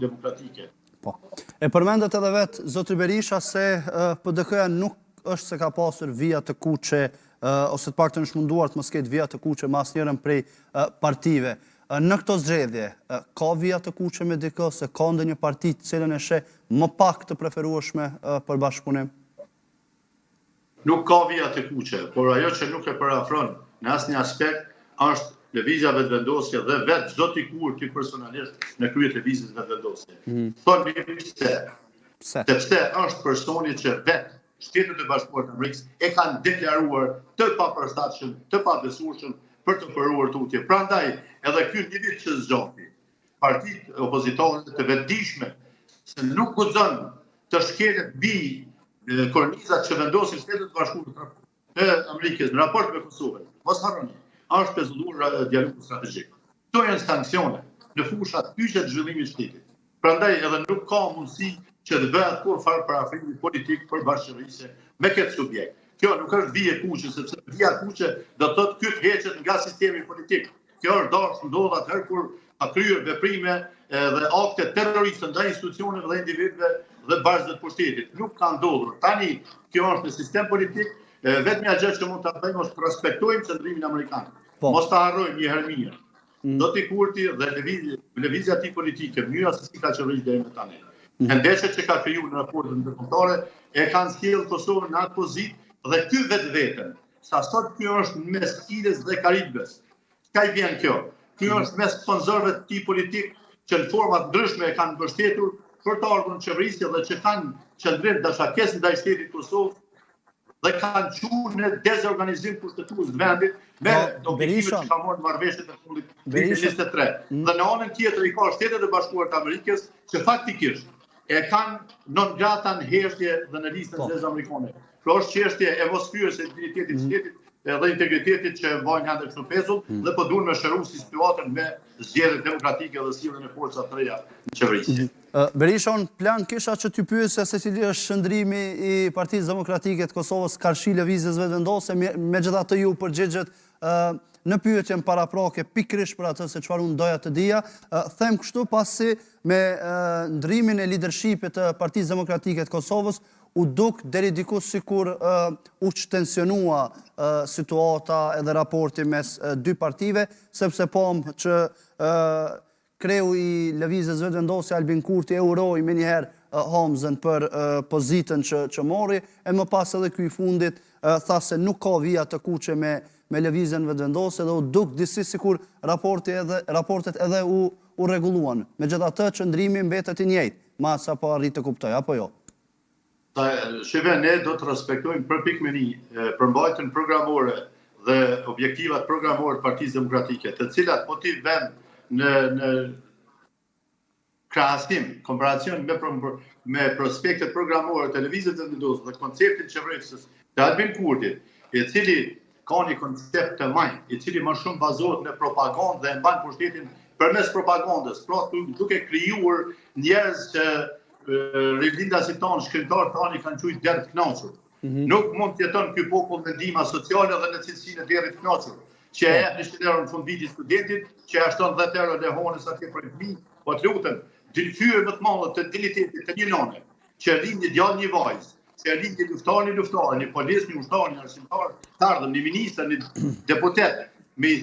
demokratike. Po. E përmendet edhe vetë zotri Berisha se PDK-ja nuk është se ka pasur vija të kuqe ose të paktën është munduar të mos ketë vija të kuqe me asnjërin prej partive. Në këto zgjedhje, ka vija të kuqe me dikë se ka ndonjë parti të cilën e sheh më pak të preferueshme për bashkëpunim? Nuk ka vija të kuqe, por ajo që nuk e parafron në asnjë aspekt është lëvizja vetëvendosje dhe vetë çdo ti personalisht në krye të lëvizjes vetëvendosje. Thonë pse? Sepse është personi që vetë Shtetet e Bashkuara të Amerikës e kanë deklaruar të papërshtatshëm, të pabesueshëm për të përuar tutje. Prandaj, edhe ky individ që zgjati, partitë opozitore të vetëdijshme se nuk guxon të shkelet mbi kornizat që vendosin Shtetet e Bashkuara të Amerikës në raport me Kosovën. Mos harroni, është pezulluar dialogu strategjik. Këto janë sanksione në fushat kyçe të zhvillimit të shtetit. Prandaj edhe nuk ka mundësi që të bëhet kur farë parafrimi politik për bashkërisje me këtë subjekt. Kjo nuk është vije kuqe, sepse vija kuqe do të thotë ky të heqet nga sistemi politik. Kjo është dashur ndodh atëherë kur ka kryer veprime dhe akte terroriste ndaj institucioneve dhe individëve dhe barazët të pushtetit. Nuk ka ndodhur. Tani kjo është në sistem politik, vetmja gjë që mund ta bëjmë është të respektojmë qendrimin amerikan. Mos ta harrojmë një herë mirë. Do t'i kurti dhe lëvizja e tij politike, mënyra se si ka qenë deri më tani. Ndeshjet që ka krijuar në raportet ndërkombëtare e kanë sjellë Kosovën në atë pozitë dhe ky vetveten, sa sot ky është mes Ilës dhe Karibës. Çka i vjen kjo? Ky është mes sponsorëve të tij politik që në forma të ndryshme e kanë mbështetur për të ardhur në qeverisje dhe që kanë qëndrim dashakesë ndaj shtetit Kosovë dhe kanë qenë në dezorganizim kushtetues të vendit me objektivet që ka marrë marrëveshjet e fundit 2023. Dhe në anën tjetër i ka Shtetet e Bashkuara të Amerikës që faktikisht e kanë non grata në hersje dhe në listën e zezë amerikane. Kjo është çështje e moskryejes së integritetit të shtetit dhe integritetit që vajnë ndër këto pezull dhe po duan me shëruar situatën me zgjedhje demokratike dhe sjelljen e forcat të reja në qeverisje. Berisha, unë plan kisha që t'ju pyesja se cili është shëndrimi i Partisë Demokratike të Kosovës karshi lëvizjes vetëvendosje, megjithatë ju përgjigjet në pyetjen paraprake pikërisht për atë se çfarë unë doja të dija, them kështu pasi me ndrimin e leadershipit të Partisë Demokratike të Kosovës u duk deri diku sikur u tensionua situata edhe raporti mes dy partive, sepse pom që kreu i lëvizjes vetëvendosje Albin Kurti e uroi me njëherë Hamzën për pozitën që mori, e më pas edhe ky i fundit tha se nuk ka vija të kuqe me lëvizjen vetëvendosje dhe u duk disi sikur raportet edhe u rregulluan. Megjithatë qëndrimi mbetet i njëjtë, ma sapo arrit të kuptoj, apo jo? Shive, ne do të respektojmë për pikëmëri përmbajtjen programore dhe objektivat programore të Partisë Demokratike, të cilat po t'i vëmë në krahasim, komparacion me prospektet programore të lëvizjes vetëvendosje dhe konceptin qeverisës të Albin Kurtit, i cili ka një koncept të majtë, i cili më shumë bazohet në propagandë dhe mban pushtetin përmes propagandës, pra duke krijuar njerëz që rilindasit tanë, shkrimtarët tanë i kanë quajtur deri të kënaqur. Nuk mund të jeton ky popull me ndihma sociale dhe në cilësinë e deri të kënaqur, që e jep 100 euro në fund vitit studentit, që e shton 10 euro lehonës atje për fëmijë, po të lutem, dylfyre më të madhe të dignitetit të një nane, që rinë një djalë një vajzë, që rinë një luftare, një policë, një ushtar, një arsimtar, të ardhëm, një ministër, një deputet, me